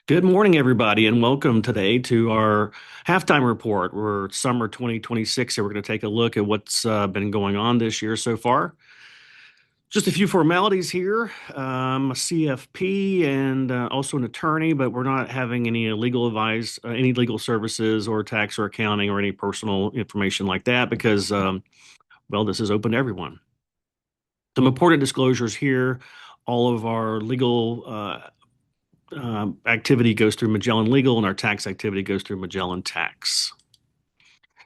Good morning, everybody, and welcome today to our halftime report. We're summer 2026, so we're going to take a look at what's been going on this year so far. Just a few formalities here. A CFP and also an attorney, but we're not having any legal advice, any legal services or tax or accounting or any personal information like that because, well, this is open to everyone. Some important disclosures here. All of our legal activity goes through Magellan Legal, and our tax activity goes through Magellan Tax.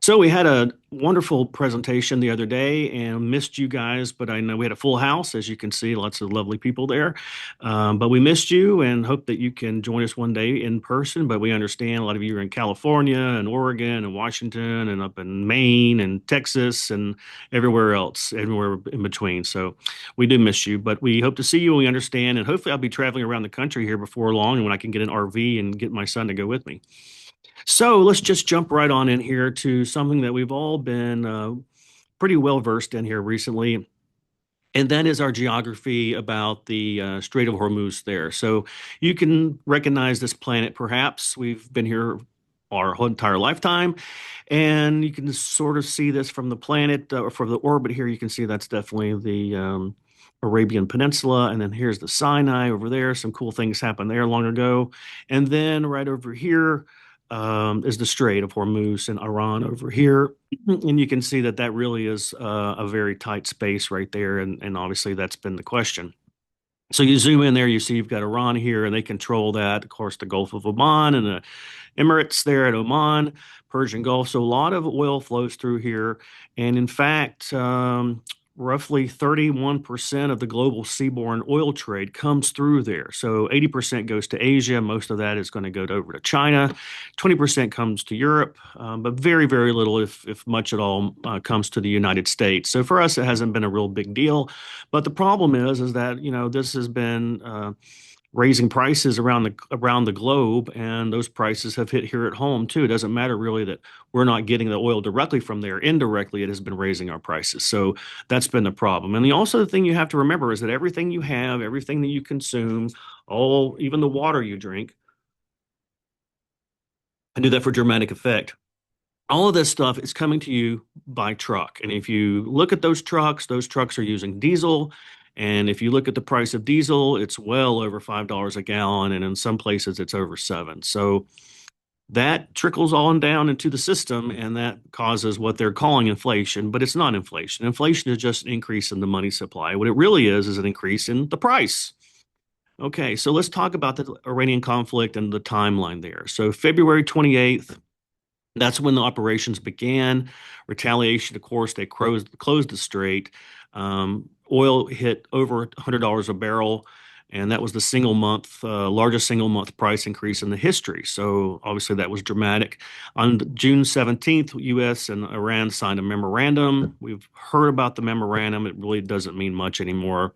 So we had a wonderful presentation the other day and missed you guys, but I know we had a full house, as you can see, lots of lovely people there. But we missed you and hope that you can join us one day in person. But we understand a lot of you are in California and Oregon and Washington and up in Maine and Texas and everywhere else, everywhere in between. So we do miss you, but we hope to see you and we understand. And hopefully I'll be traveling around the country here before long and when I can get an RV and get my son to go with me. So let's just jump right on in here to something that we've all been pretty well versed in here recently, and that is our geography about the Strait of Hormuz there. So you can recognize this planet, perhaps. We've been here our whole entire lifetime, and you can sort of see this from the planet or from the orbit here. You can see that's definitely the Arabian Peninsula, and then here's the Sinai over there. Some cool things happened there long ago, and then right over here is the Strait of Hormuz and Iran over here. And you can see that that really is a very tight space right there. And obviously, that's been the question. So you zoom in there, you see you've got Iran here, and they control that. Of course, the Gulf of Oman and the Emirates there at Oman, Persian Gulf. So a lot of oil flows through here. And in fact, roughly 31% of the global seaborne oil trade comes through there. So 80% goes to Asia. Most of that is going to go over to China. 20% comes to Europe, but very, very little, if much at all, comes to the United States. So for us, it hasn't been a real big deal. But the problem is that, this has been raising prices around the globe, and those prices have hit here at home too. It doesn't matter really that we're not getting the oil directly from there. Indirectly, it has been raising our prices. So that's been the problem. And the thing you have to remember is that everything you have, everything that you consume, all even the water you drink, I do that for dramatic effect. All of this stuff is coming to you by truck. And if you look at those trucks are using diesel. And if you look at the price of diesel, it's well over $5 a gallon. And in some places, it's over seven. So that trickles on down into the system and that causes what they're calling inflation, but it's not inflation. Inflation is just an increase in the money supply. What it really is an increase in the price. Okay, so let's talk about the Iranian conflict and the timeline there. So February 28th, that's when the operations began. Retaliation, of course, they closed the strait. Oil hit over $100 a barrel, and that was the largest single month price increase in the history. So obviously that was dramatic. On June 17th, U.S. and Iran signed a memorandum. We've heard about the memorandum. It really doesn't mean much anymore.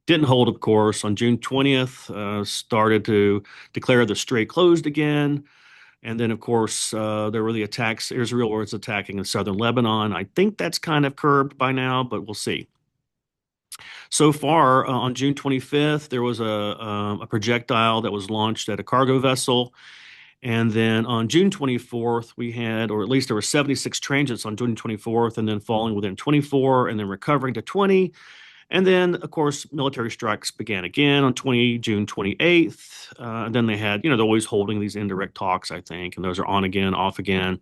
Didn't hold, of course. On June 20th, started to declare the strait closed again. And then, of course, there were the attacks. Israel was attacking in southern Lebanon. I think that's kind of curbed by now, but we'll see. So far, on June 25th, there was a projectile that was launched at a cargo vessel. And then on June 24th, we had, or at least there were 76 transits on June 24th, and then falling within 24, and then recovering to 20. And then, of course, military strikes began again on June 28th. And then they had, they're always holding these indirect talks, I think, and those are on again, off again.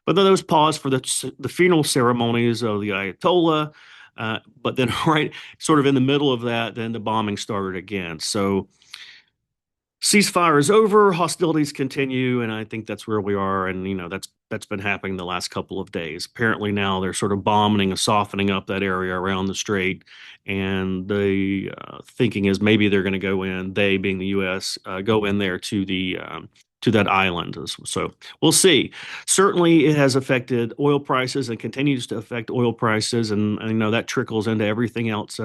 But then those paused for the funeral ceremonies of the Ayatollah. But then, right, sort of in the middle of that, then the bombing started again. So ceasefire is over, hostilities continue, and I think that's where we are. And that's been happening the last couple of days. Apparently now they're sort of bombing and softening up that area around the strait, and the thinking is maybe they're going to go in. They, being the U.S., go in there to that island. So we'll see. Certainly, it has affected oil prices and continues to affect oil prices, and that trickles into everything else in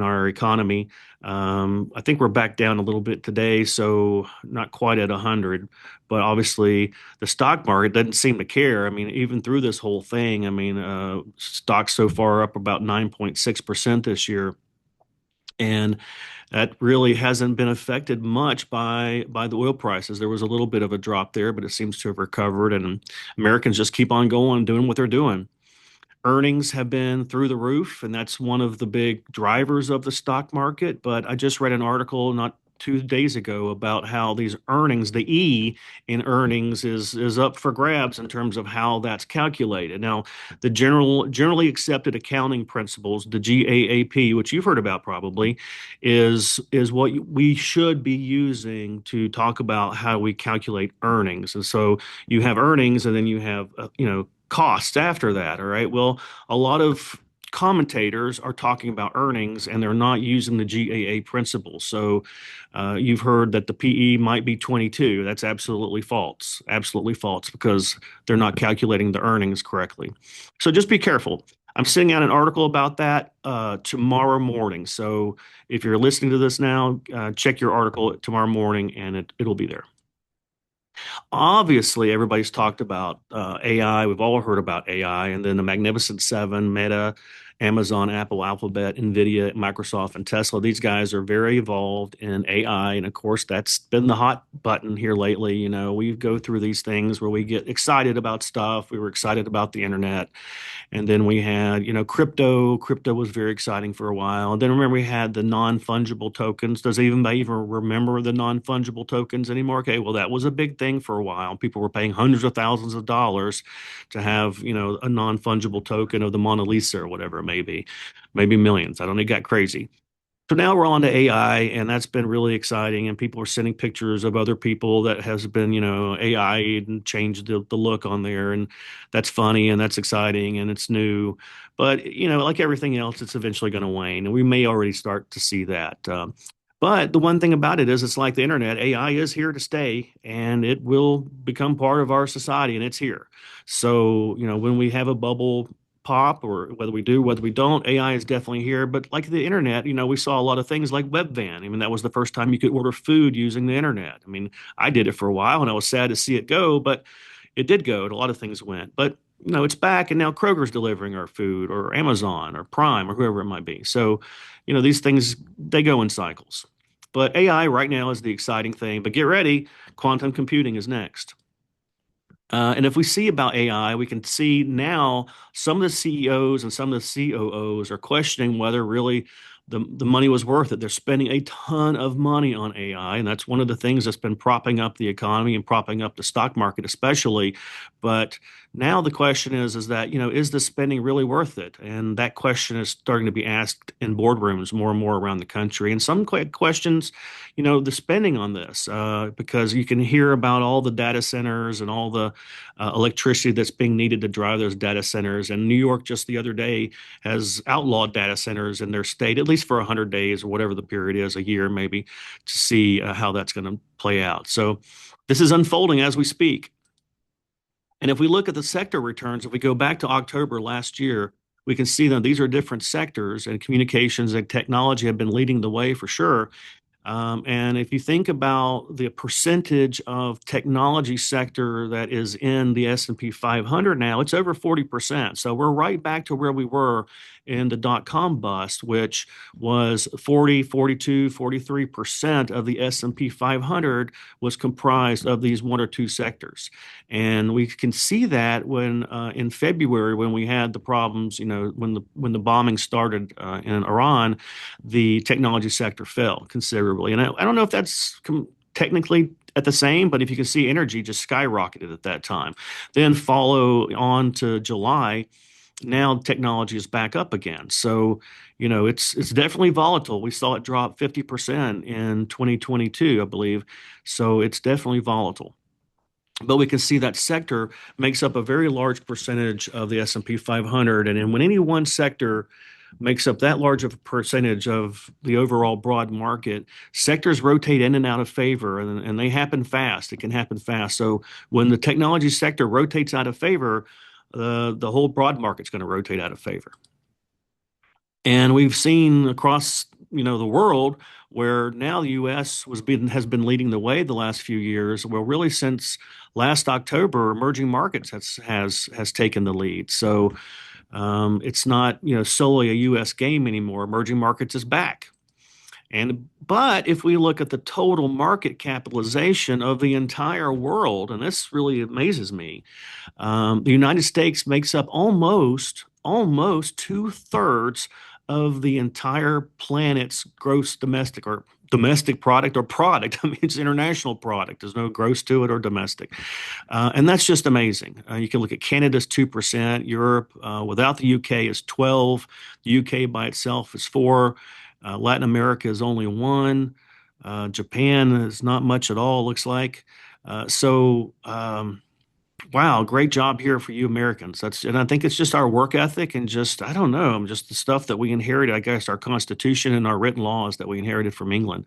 our economy. I think we're back down a little bit today, so not quite at 100, but obviously the stock market doesn't seem to care. I mean, even through this whole thing, stocks so far up about 9.6% this year. And That really hasn't been affected much by the oil prices. There was a little bit of a drop there, but it seems to have recovered, and Americans just keep on going, doing what they're doing. Earnings have been through the roof, and that's one of the big drivers of the stock market. But I just read an article not 2 days ago about how these earnings, the E in earnings, is up for grabs in terms of how that's calculated. Now, the generally accepted accounting principles, the GAAP, which you've heard about probably, is what we should be using to talk about how we calculate earnings. And so you have earnings, and then you have costs after that. All right. Well, a lot of commentators are talking about earnings and they're not using the GAA principle. So you've heard that the PE might be 22. That's absolutely false. Absolutely false because they're not calculating the earnings correctly. So just be careful. I'm sending out an article about that tomorrow morning. So if you're listening to this now, check your article tomorrow morning and it'll be there. Obviously, everybody's talked about AI. We've all heard about AI, and then the Magnificent Seven, Meta, Amazon, Apple, Alphabet, Nvidia, Microsoft, and Tesla. These guys are very involved in AI, and of course, that's been the hot button here lately. We go through these things where we get excited about stuff. We were excited about the internet. And then we had, crypto. Crypto was very exciting for a while. And then remember we had the non-fungible tokens. Does anybody even remember the non-fungible tokens anymore? Okay, well, that was a big thing for a while. People were paying hundreds of thousands of dollars to have, a non-fungible token of the Mona Lisa or whatever it may be, maybe millions. I don't know, it got crazy. So now we're on to AI, and that's been really exciting. And people are sending pictures of other people that has been, AI and changed the look on there. And that's funny and that's exciting and it's new. But, like everything else, it's eventually going to wane. And we may already start to see that. But the one thing about it is it's like the internet. AI is here to stay and it will become part of our society and it's here. So, when we have a bubble pop or whether we do, whether we don't, AI is definitely here. But like the internet, we saw a lot of things like Webvan. I mean, that was the first time you could order food using the internet. I mean, I did it for a while and I was sad to see it go, but it did go and a lot of things went. But it's back and now Kroger's delivering our food or Amazon or Prime or whoever it might be. So, these things they go in cycles. But AI right now is the exciting thing. But get ready, quantum computing is next. And if we see about AI, we can see now some of the CEOs and some of the COOs are questioning whether really the money was worth it. They're spending a ton of money on AI, and that's one of the things that's been propping up the economy and propping up the stock market, especially. But now the question is that, is the spending really worth it? And that question is starting to be asked in boardrooms more and more around the country. And some questions, the spending on this, because you can hear about all the data centers and all the electricity that's being needed to drive those data centers. And New York just the other day has outlawed data centers in their state, at least for 100 days or whatever the period is, a year maybe, to see how that's going to play out. So this is unfolding as we speak. And if we look at the sector returns, if we go back to October last year, we can see that these are different sectors and communications and technology have been leading the way for sure. And if you think about the percentage of technology sector that is in the S&P 500 now, it's over 40%. So we're right back to where we were in the dot-com bust, which was 40, 42, 43% of the S&P 500 was comprised of these one or two sectors. And we can see that when in February when we had the problems, when the bombing started in Iran, the technology sector fell considerably. And I don't know if that's technically at the same, but if you can see energy just skyrocketed at that time. Then follow on to July, now technology is back up again. So, it's definitely volatile. We saw it drop 50% in 2022, I believe. So it's definitely volatile. But we can see that sector makes up a very large percentage of the S&P 500. And then when any one sector makes up that large of a percentage of the overall broad market, sectors rotate in and out of favor, and they happen fast. It can happen fast. So when the technology sector rotates out of favor, the whole broad market's going to rotate out of favor. And we've seen across, the world where now the U.S. has been leading the way the last few years. Well, really since last October, emerging markets has taken the lead. So it's not solely a U.S. game anymore. Emerging markets is back. And but if we look at the total market capitalization of the entire world, and this really amazes me, the United States makes up almost two-thirds of the entire planet's gross domestic or domestic product or product. I mean, it's international product. There's no gross to it or domestic. And that's just amazing. You can look at Canada's 2%, Europe without the UK is 12, the UK by itself is 4, Latin America is only 1, Japan is not much at all, looks like. Wow, great job here for you Americans. And I think it's just our work ethic and just, I don't know, just the stuff that we inherited, I guess, our Constitution and our written laws that we inherited from England.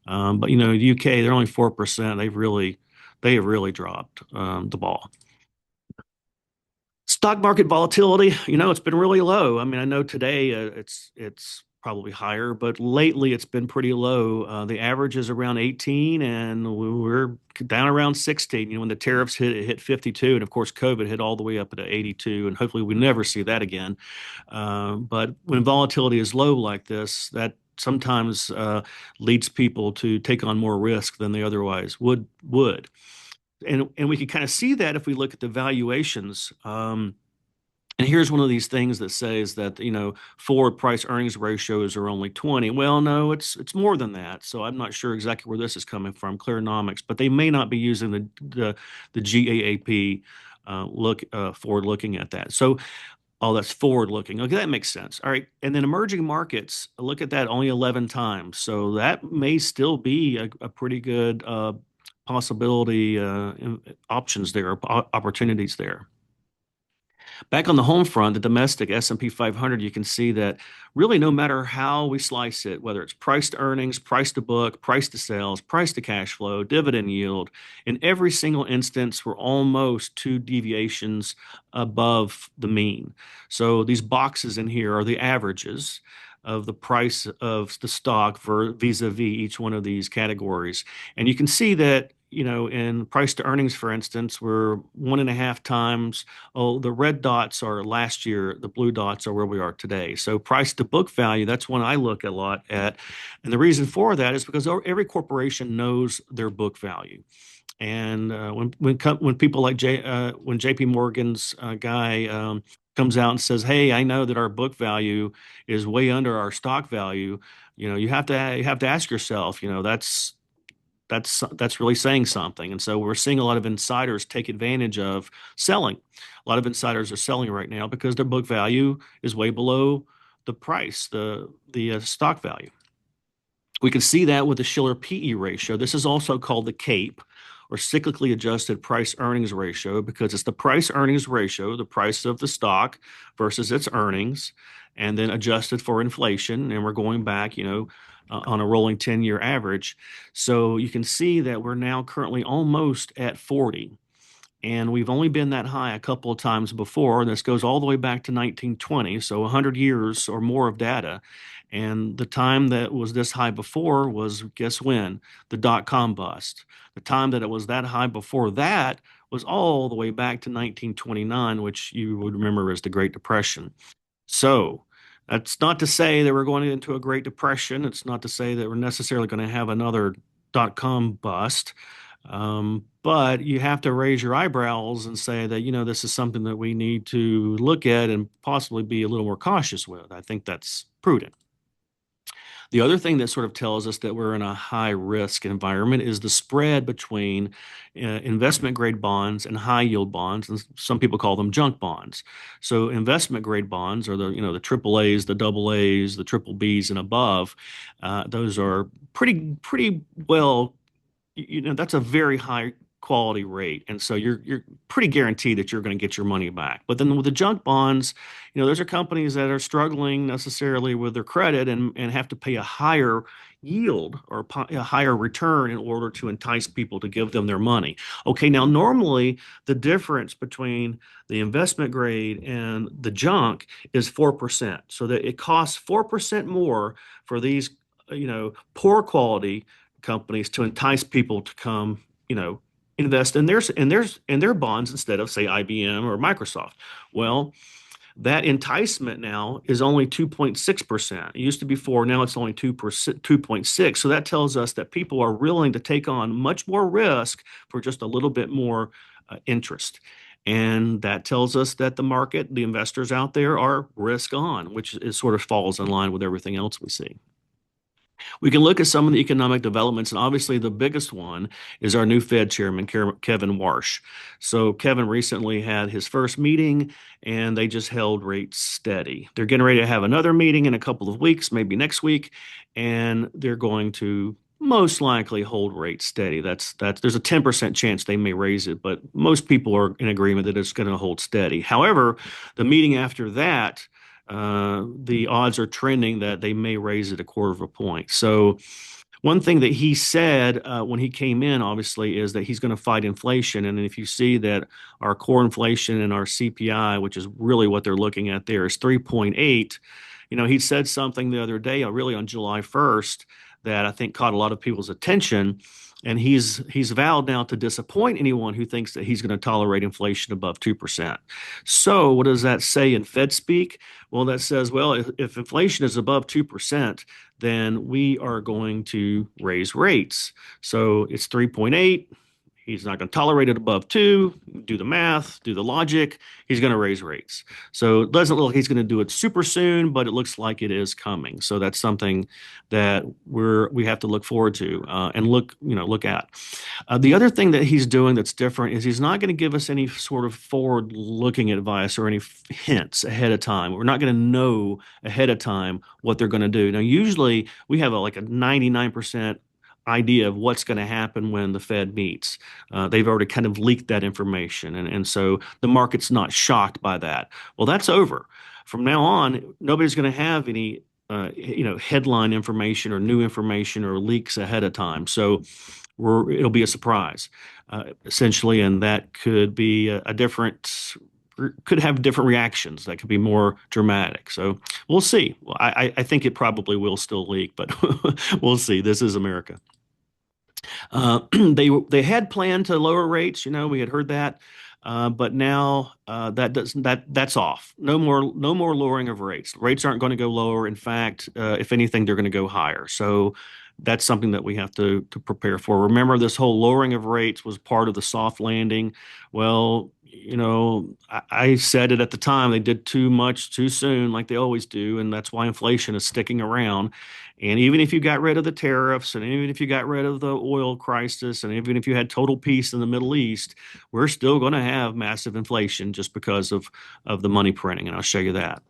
But the UK, they're only 4%. They have really dropped the ball. Stock market volatility, it's been really low. I mean, I know today it's probably higher, but lately it's been pretty low. The average is around 18, and we're down around 16. When the tariffs hit, it hit 52, and of course COVID hit all the way up to 82, and hopefully we never see that again. But when volatility is low like this, that sometimes leads people to take on more risk than they otherwise would. And we can kind of see that if we look at the valuations. And here's one of these things that says that, forward price earnings ratios are only 20. Well, no, it's more than that. So I'm not sure exactly where this is coming from, Clearonomics, but they may not be using the GAAP forward looking at that. So, oh, that's forward looking. Okay, that makes sense. All right. And then emerging markets, look at that, only 11 times. So that may still be a pretty good possibility options there, opportunities there. Back on the home front, the domestic S&P 500, you can see that really no matter how we slice it, whether it's price to earnings, price to book, price to sales, price to cash flow, dividend yield, in every single instance, we're almost two deviations above the mean. So these boxes in here are the averages of the price of the stock vis-a-vis each one of these categories. And you can see that, in price to earnings, for instance, we're 1.5 times. Oh, the red dots are last year, the blue dots are where we are today. So price to book value, that's one I look a lot at. And the reason for that is because every corporation knows their book value. And when people like when J.P. Morgan's guy comes out and says, "Hey, I know that our book value is way under our stock value," you have to ask yourself, that's really saying something. And so we're seeing a lot of insiders take advantage of selling. A lot of insiders are selling right now because their book value is way below the price, the stock value. We can see that with the Shiller PE ratio. This is also called the CAPE, or cyclically adjusted price earnings ratio, because it's the price earnings ratio, the price of the stock versus its earnings, and then adjusted for inflation. And we're going back, on a rolling 10-year average. So you can see that we're now currently almost at 40. And we've only been that high a couple of times before. And this goes all the way back to 1920, so 100 years or more of data. And the time that was this high before was, guess when? The dot-com bust. The time that it was that high before that was all the way back to 1929, which you would remember as the Great Depression. So that's not to say that we're going into a Great Depression. It's not to say that we're necessarily going to have another dot-com bust. But you have to raise your eyebrows and say that, this is something that we need to look at and possibly be a little more cautious with. I think that's prudent. The other thing that sort of tells us that we're in a high risk environment is the spread between investment grade bonds and high yield bonds, and some people call them junk bonds. So investment grade bonds are the triple A's, the double A's, the triple B's and above. Those are pretty well, that's a very high quality rate. And so you're pretty guaranteed that you're going to get your money back. But then with the junk bonds, those are companies that are struggling necessarily with their credit and have to pay a higher yield or a higher return in order to entice people to give them their money. Okay, now normally the difference between the investment grade and the junk is 4%. So that it costs 4% more for these, poor quality companies to entice people to come, invest in their bonds instead of, say, IBM or Microsoft. Well, That enticement now is only 2.6%. It used to be 4, now it's only 2%, 2.6. So that tells us that people are willing to take on much more risk for just a little bit more interest. And that tells us that the market, the investors out there are risk on, which is sort of falls in line with everything else we see. We can look at some of the economic developments, and obviously the biggest one is our new Fed chairman, Kevin Warsh. So Kevin recently had his first meeting, and they just held rates steady. They're getting ready to have another meeting in a couple of weeks, maybe next week, and they're going to most likely hold rates steady. That's there's a 10% chance they may raise it, but most people are in agreement that it's going to hold steady. However, the meeting after that, the odds are trending that they may raise it a quarter of a point. So one thing that he said when he came in, obviously, is that he's going to fight inflation. And if you see that our core inflation and our CPI, which is really what they're looking at there, is 3.8. He said something the other day, really on July 1st, that I think caught a lot of people's attention. And he's vowed now to disappoint anyone who thinks that he's going to tolerate inflation above 2%. So what does that say in Fed speak? Well, that says, well, if inflation is above 2%, then we are going to raise rates. So it's 3.8. He's not going to tolerate it above 2. Do the math, do the logic. He's going to raise rates. So it doesn't look like he's going to do it super soon, but it looks like it is coming. So that's something that we have to look forward to and look at. The other thing that he's doing that's different is he's not going to give us any sort of forward-looking advice or any hints ahead of time. We're not going to know ahead of time what they're going to do. Now, usually we have like a 99% idea of what's going to happen when the Fed meets. They've already kind of leaked that information, and so the market's not shocked by that. Well, that's over. From now on, nobody's going to have any headline information or new information or leaks ahead of time. So it'll be a surprise, essentially, and that could be a different. Could have different reactions that could be more dramatic. So we'll see. I think it probably will still leak, but we'll see. This is America. They had planned to lower rates. We had heard that, but now that's off. No more lowering of rates. Rates aren't going to go lower. In fact, if anything, they're going to go higher. So that's something that we have to prepare for. Remember, this whole lowering of rates was part of the soft landing. Well, I said it at the time. They did too much too soon, like they always do, and that's why inflation is sticking around. And even if you got rid of the tariffs, and even if you got rid of the oil crisis, and even if you had total peace in the Middle East, we're still going to have massive inflation just because of the money printing. And I'll show you that.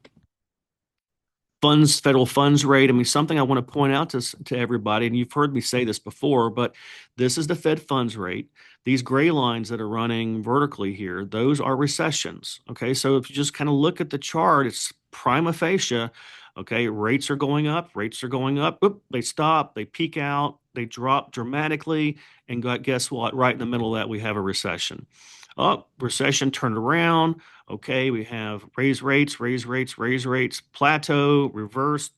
Federal funds rate. I mean, something I want to point out to everybody, and you've heard me say this before, but this is the Fed funds rate. These gray lines that are running vertically here, those are recessions. Okay, so if you just kind of look at the chart, it's prima facie. Okay, rates are going up, rates are going up. Oop, they stop, they peak out, they drop dramatically, and guess what? Right in the middle of that, we have a recession. Oh, recession turned around. Okay, we have raise rates, raise rates, raise rates, plateau, reverse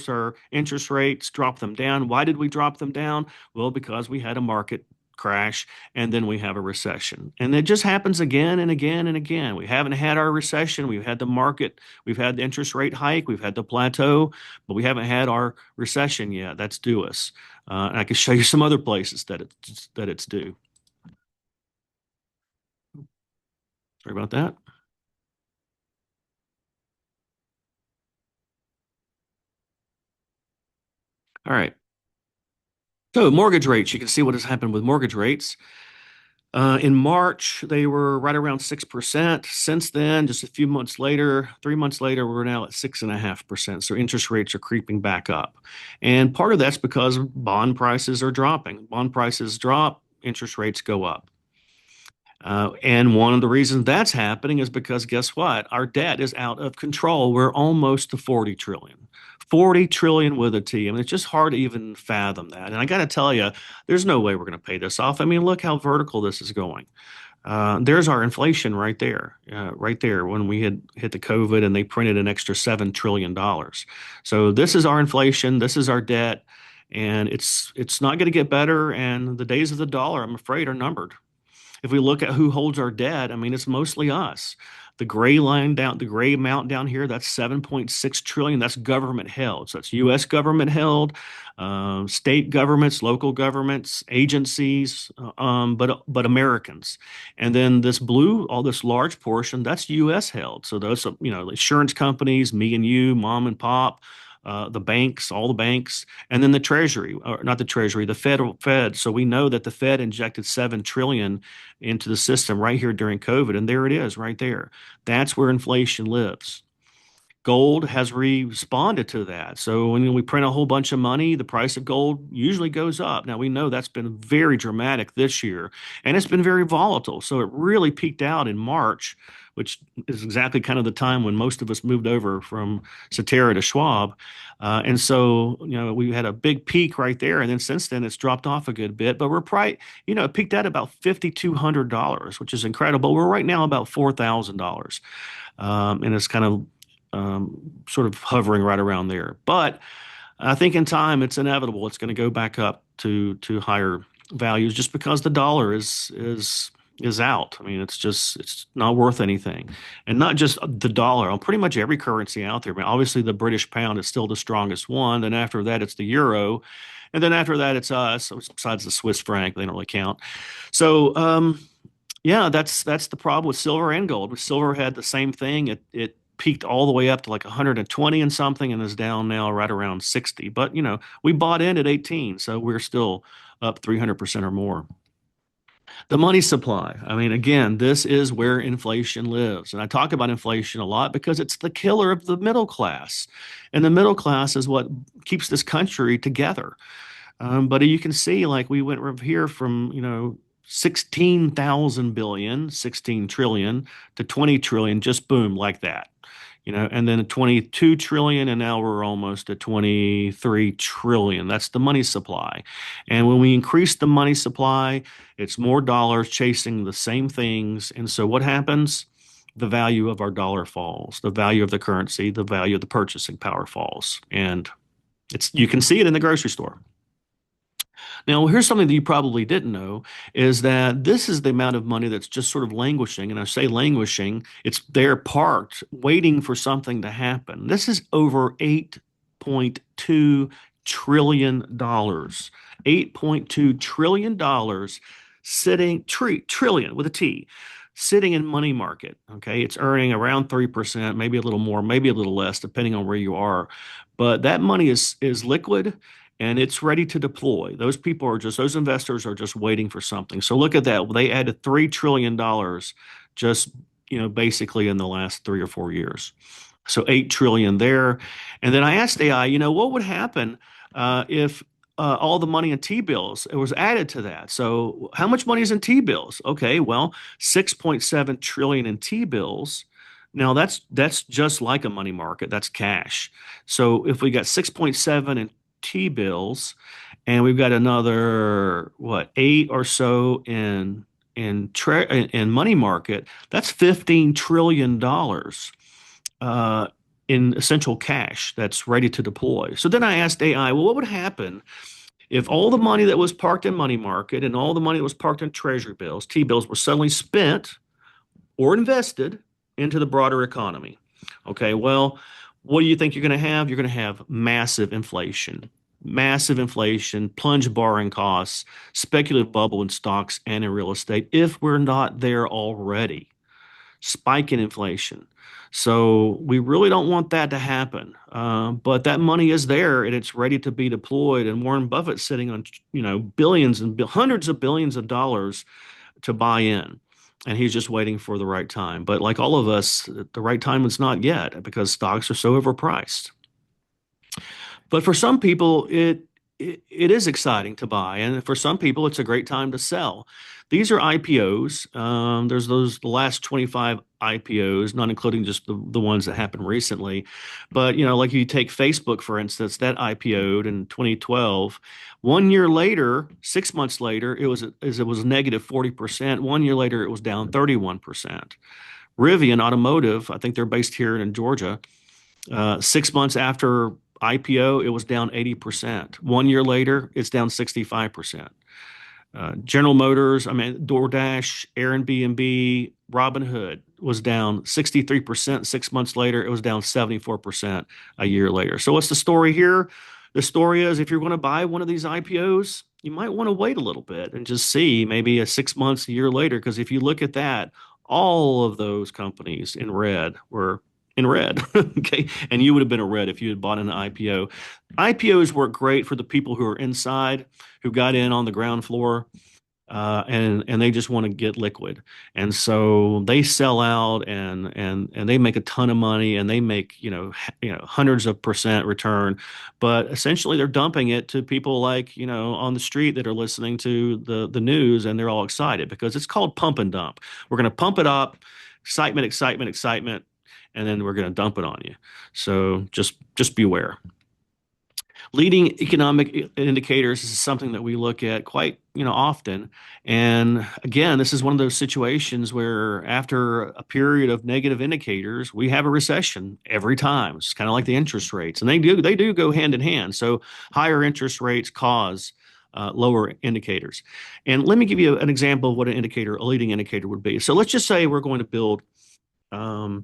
our interest rates, drop them down. Why did we drop them down? Well, because we had a market crash and then we have a recession. And it just happens again and again and again. We haven't had our recession. We've had the market, we've had the interest rate hike, we've had the plateau, but we haven't had our recession yet. That's due us. And I can show you some other places that it's due. Sorry about that. All right. So mortgage rates, you can see what has happened with mortgage rates. In March, they were right around 6%. Since then, just a few months later, 3 months later, we're now at 6.5%. So interest rates are creeping back up. And part of that's because bond prices are dropping. Bond prices drop, interest rates go up. And one of the reasons that's happening is because guess what? Our debt is out of control. We're almost to 40 trillion. 40 trillion with a T. I mean, it's just hard to even fathom that. And I got to tell you, there's no way we're going to pay this off. I mean, look how vertical this is going. There's our inflation right there when we had hit the COVID and they printed an extra $7 trillion. So this is our inflation. This is our debt. And it's not going to get better. And the days of the dollar, I'm afraid, are numbered. if we look at who holds our debt, I mean, it's mostly us. The gray amount down here, that's 7.6 trillion. That's government held. So that's U.S. government held, state governments, local governments, agencies, but Americans. And then this blue, all this large portion, that's U.S. held. So those, insurance companies, me and you, mom and pop, the banks, all the banks, and then the Treasury, or not the Treasury, the federal Fed. So we know that the Fed injected 7 trillion into the system right here during COVID, and there it is, right there. That's where inflation lives. Gold has responded to that. So when we print a whole bunch of money, the price of gold usually goes up. Now we know that's been very dramatic this year, and it's been very volatile. So it really peaked out in March, which is exactly kind of the time when most of us moved over from Cetera to Schwab. And so, we had a big peak right there. And then since then, it's dropped off a good bit. But we're probably, it peaked at about $5,200, which is incredible. We're right now about $4,000. And it's kind of sort of hovering right around there. But I think in time it's inevitable. It's going to go back up to higher values just because the dollar is out. I mean, it's not worth anything, and not just the dollar on pretty much every currency out there. I mean, obviously the British pound is still the strongest one. Then after that, it's the euro, and then after that, it's us. Besides the Swiss franc, they don't really count. So yeah, that's the problem with silver and gold. Silver had the same thing. It peaked all the way up to like 120 and something and is down now right around 60. But we bought in at 18, so we're still up 300% or more. The money supply. I mean, again, this is where inflation lives. And I talk about inflation a lot because it's the killer of the middle class. And the middle class is what keeps this country together. But you can see, like, we went from here from, 16,000 billion, 16 trillion to 20 trillion, just boom, like that. And then 22 trillion, and now we're almost at 23 trillion. That's the money supply. And when we increase the money supply, it's more dollars chasing the same things. And so what happens? The value of our dollar falls, the value of the currency, the value of the purchasing power falls. And you can see it in the grocery store. Now, here's something that you probably didn't know is that this is the amount of money that's just sort of languishing. And I say languishing, it's there parked, waiting for something to happen. This is over $8.2 trillion. $8.2 trillion trillion with a T, sitting in money market. Okay. It's earning around 3%, maybe a little more, maybe a little less, depending on where you are. But that money is liquid and it's ready to deploy. Those investors are just waiting for something. So look at that. They added $3 trillion just, basically in the last 3 or 4 years. So 8 trillion there. And then I asked AI, what would happen if all the money in T-bills it was added to that? So how much money is in T-bills? Okay, well, 6.7 trillion in T-bills. Now that's just like a money market. That's cash. So if we got 6.7 in T-bills, and we've got another what 8 or so in money market. That's $15 trillion in essential cash that's ready to deploy. So then I asked AI, well, what would happen if all the money that was parked in money market and all the money that was parked in treasury bills, T-bills, were suddenly spent or invested into the broader economy? Okay, well, what do you think you're going to have? You're going to have massive inflation, plunge borrowing costs, speculative bubble in stocks and in real estate if we're not there already. Spike in inflation. So we really don't want that to happen. But that money is there and it's ready to be deployed. And Warren Buffett's sitting on, billions and hundreds of billions of dollars to buy in. And he's just waiting for the right time. But like all of us, the right time is not yet because stocks are so overpriced. But for some people, it is exciting to buy, and for some people, it's a great time to sell. These are IPOs. There's the last 25 IPOs, not including just the ones that happened recently. But like you take Facebook for instance, that IPO'd in 2012. 1 year later, 6 months later, it was negative 40%. 1 year later, it was down 31%. Rivian Automotive, I think they're based here in Georgia. 6 months after IPO, it was down 80%. 1 year later, it's down 65%. General Motors, I mean, DoorDash, Airbnb, Robinhood was down 63%. 6 months later, it was down 74% a year later. So, what's the story here? The story is if you're going to buy one of these IPOs, you might want to wait a little bit and just see maybe a 6 months, a year later. Because if you look at that, all of those companies in red were in red. Okay. And you would have been a red if you had bought an IPO. IPOs work great for the people who are inside, who got in on the ground floor, and they just want to get liquid, and so they sell out and they make a ton of money and they make hundreds of percent return, but essentially they're dumping it to people like on the street that are listening to the news, and they're all excited because it's called pump and dump. We're going to pump it up, excitement, excitement, excitement, and then we're going to dump it on you. So just beware. Leading economic indicators is something that we look at quite, often. And again, this is one of those situations where after a period of negative indicators, we have a recession every time. It's kind of like the interest rates, and they do go hand in hand. So higher interest rates cause lower indicators. And let me give you an example of what a leading indicator would be. So let's just say we're going to build a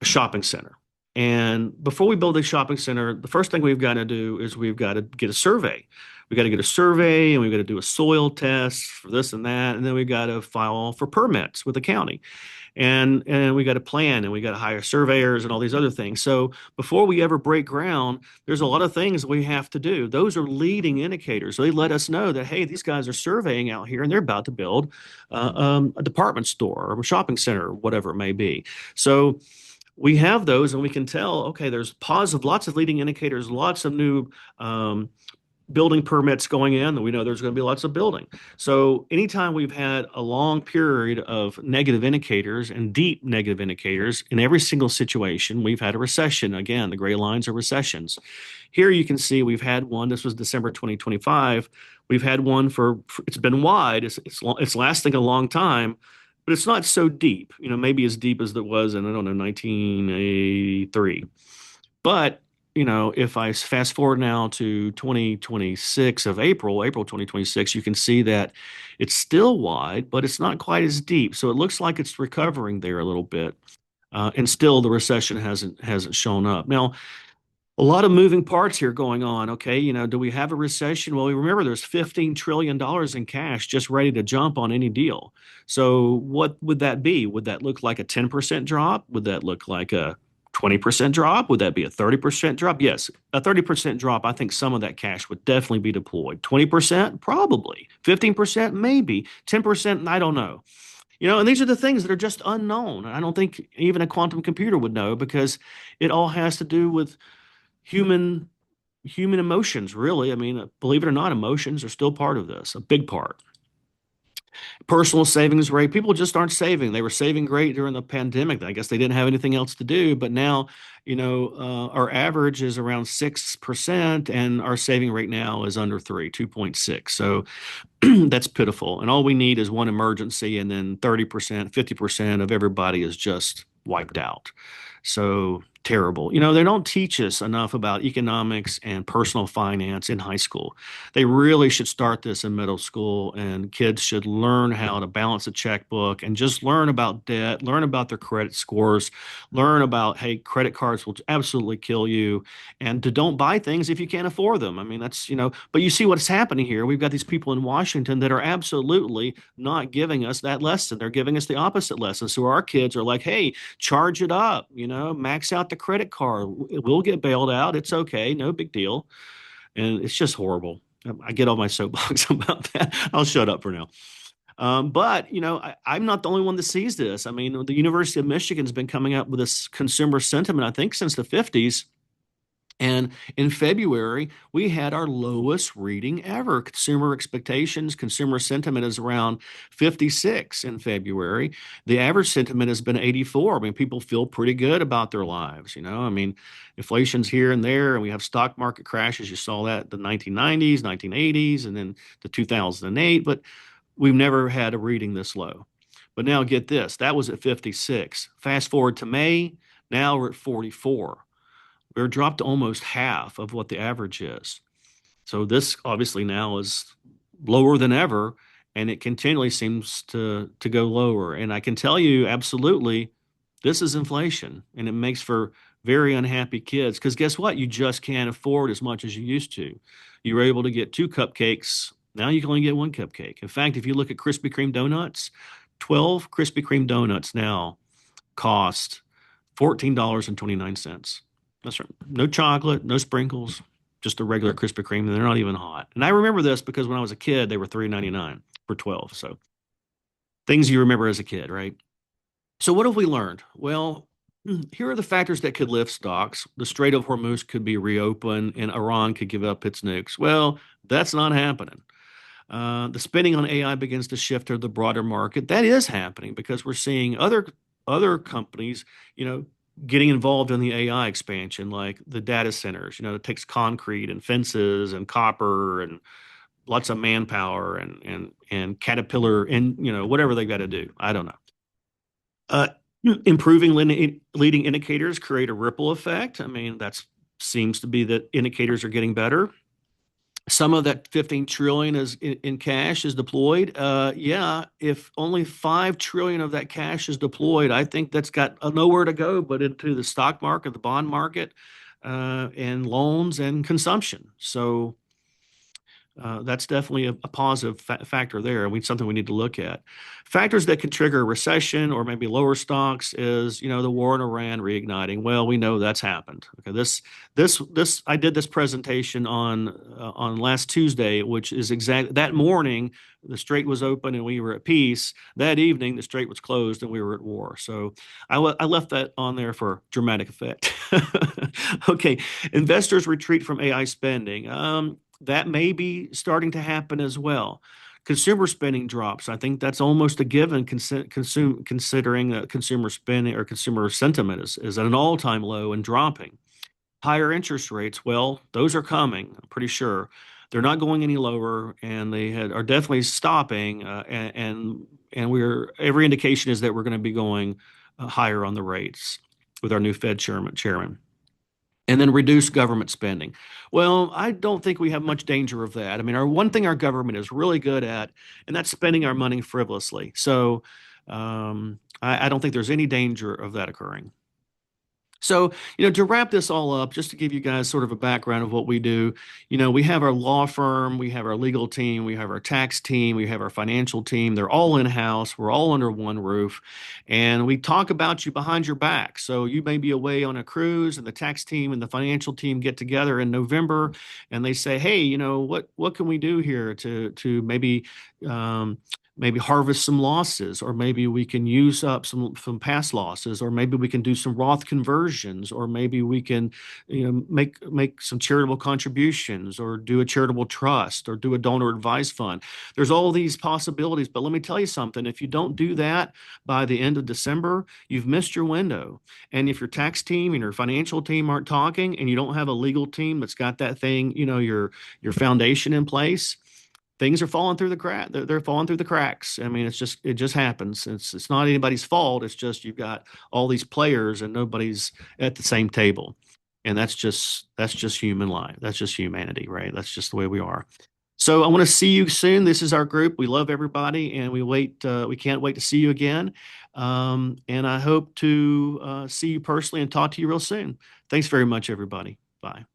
shopping center. And before we build a shopping center, the first thing we've got to do is we've got to get a survey. We got to get a survey and we've got to do a soil test for this and that. And then we've got to file for permits with the county. And we got to plan and we got to hire surveyors and all these other things. So before we ever break ground, there's a lot of things we have to do. Those are leading indicators. So they let us know that, hey, these guys are surveying out here and they're about to build a department store or a shopping center or whatever it may be. So we have those and we can tell, okay, there's positive, lots of leading indicators, lots of new um, building permits going in, and we know there's going to be lots of building. So anytime we've had a long period of negative indicators and deep negative indicators in every single situation, we've had a recession. Again, the gray lines are recessions. Here you can see we've had one. This was December 2025. We've had one for it's been wide. It's lasting a long time, but it's not so deep. Maybe as deep as it was in, I don't know, 1983. But if I fast forward now to 2026 of April 2026, you can see that it's still wide, but it's not quite as deep. So it looks like it's recovering there a little bit. And still the recession hasn't shown up. Now, a lot of moving parts here going on. Okay, do we have a recession? Well, we remember there's $15 trillion in cash just ready to jump on any deal. So what would that be? Would that look like a 10% drop? Would that look like a 20% drop? Would that be a 30% drop? Yes, a 30% drop. I think some of that cash would definitely be deployed. 20%? Probably. 15%? Maybe. 10%? I don't know. And these are the things that are just unknown. I don't think even a quantum computer would know because it all has to do with human human emotions, really. I mean, believe it or not, emotions are still part of this, a big part. Personal savings rate, people just aren't saving. They were saving great during the pandemic. I guess they didn't have anything else to do, but now, our average is around 6%, and our saving rate now is under 2.6. So that's pitiful. And all we need is one emergency, and then 30%, 50% of everybody is just wiped out. So terrible. They don't teach us enough about economics and personal finance in high school. They really should start this in middle school, and kids should learn how to balance a checkbook and just learn about debt, learn about their credit scores, learn about, hey, credit cards will absolutely kill you, and to don't buy things if you can't afford them. I mean, but you see what's happening here. We've got these people in Washington that are absolutely not giving us that lesson. They're giving us the opposite lesson. So our kids are like, hey, charge it up, max out the credit card. We'll get bailed out. It's okay. No big deal. And it's just horrible. I get on my soapbox about that. I'll shut up for now. But I'm not the only one that sees this. I mean, the University of Michigan's been coming up with this consumer sentiment, I think, since the 50s. And in February, we had our lowest reading ever. Consumer expectations, consumer sentiment is around 56 in February. The average sentiment has been 84. I mean, people feel pretty good about their lives. I mean, inflation's here and there, and we have stock market crashes. You saw that the 1990s, 1980s, and then the 2008. But we've never had a reading this low. But now get this, that was at 56. Fast forward to May, now we're at 44. We're dropped to almost half of what the average is. So this obviously now is lower than ever. and it continually seems to go lower. And I can tell you absolutely, this is inflation, and it makes for very unhappy kids because guess what? You just can't afford as much as you used to. You were able to get two cupcakes. Now you can only get one cupcake. In fact, if you look at Krispy Kreme donuts, 12 Krispy Kreme donuts now cost $14.29. That's right. No chocolate, no sprinkles, just a regular Krispy Kreme, and they're not even hot. And I remember this because when I was a kid, they were $3.99 for 12. So things you remember as a kid, right? So what have we learned? Well, here are the factors that could lift stocks. The Strait of Hormuz could be reopened and Iran could give up its nukes. Well, that's not happening. The spending on AI begins to shift to the broader market. That is happening because we're seeing other companies, getting involved in the AI expansion, like the data centers. It takes concrete and fences and copper and lots of manpower and Caterpillar and whatever they've got to do. I don't know. Uh, Improving leading indicators create a ripple effect. I mean, that seems to be that indicators are getting better. Some of that 15 trillion is in cash is deployed. Yeah, if only 5 trillion of that cash is deployed, I think that's got nowhere to go but into the stock market, the bond market, and loans and consumption. So that's definitely a positive factor there. I mean, something we need to look at. Factors that can trigger a recession or maybe lower stocks is, the war in Iran reigniting. Well, we know that's happened. Okay, this I did this presentation on last Tuesday, which is exact that morning the strait was open and we were at peace. That evening the strait was closed and we were at war. So I left that on there for dramatic effect. Okay, investors retreat from AI spending. That may be starting to happen as well. Consumer spending drops. I think that's almost a given, considering consumer spending or consumer sentiment is at an all-time low and dropping. Higher interest rates, well, those are coming, I'm pretty sure. They're not going any lower, and are definitely stopping. And we're every indication is that we're going to be going higher on the rates with our new Fed chairman. And then reduce government spending. Well, I don't think we have much danger of that. I mean, our one thing our government is really good at, and that's spending our money frivolously. So I don't think there's any danger of that occurring. So, to wrap this all up, just to give you guys sort of a background of what we do, we have our law firm, we have our legal team, we have our tax team, we have our financial team. They're all in-house. We're all under one roof. And we talk about you behind your back. So you may be away on a cruise and the tax team and the financial team get together in November and they say, hey, what can we do here to maybe harvest some losses, or maybe we can use up some past losses, or maybe we can do some Roth conversions, or maybe we can, make some charitable contributions, or do a charitable trust, or do a donor advised fund. There's all these possibilities, but let me tell you something. If you don't do that by the end of December, you've missed your window. And if your tax team and your financial team aren't talking, and you don't have a legal team that's got that thing, your foundation in place, things are falling through the crack. They're falling through the cracks. I mean, it just happens. It's not anybody's fault. It's just you've got all these players and nobody's at the same table, and that's just human life. That's just humanity, right? That's just the way we are. So I want to see you soon. This is our group. We love everybody, and we can't wait to see you again. And I hope to see you personally and talk to you real soon. Thanks very much, everybody. Bye.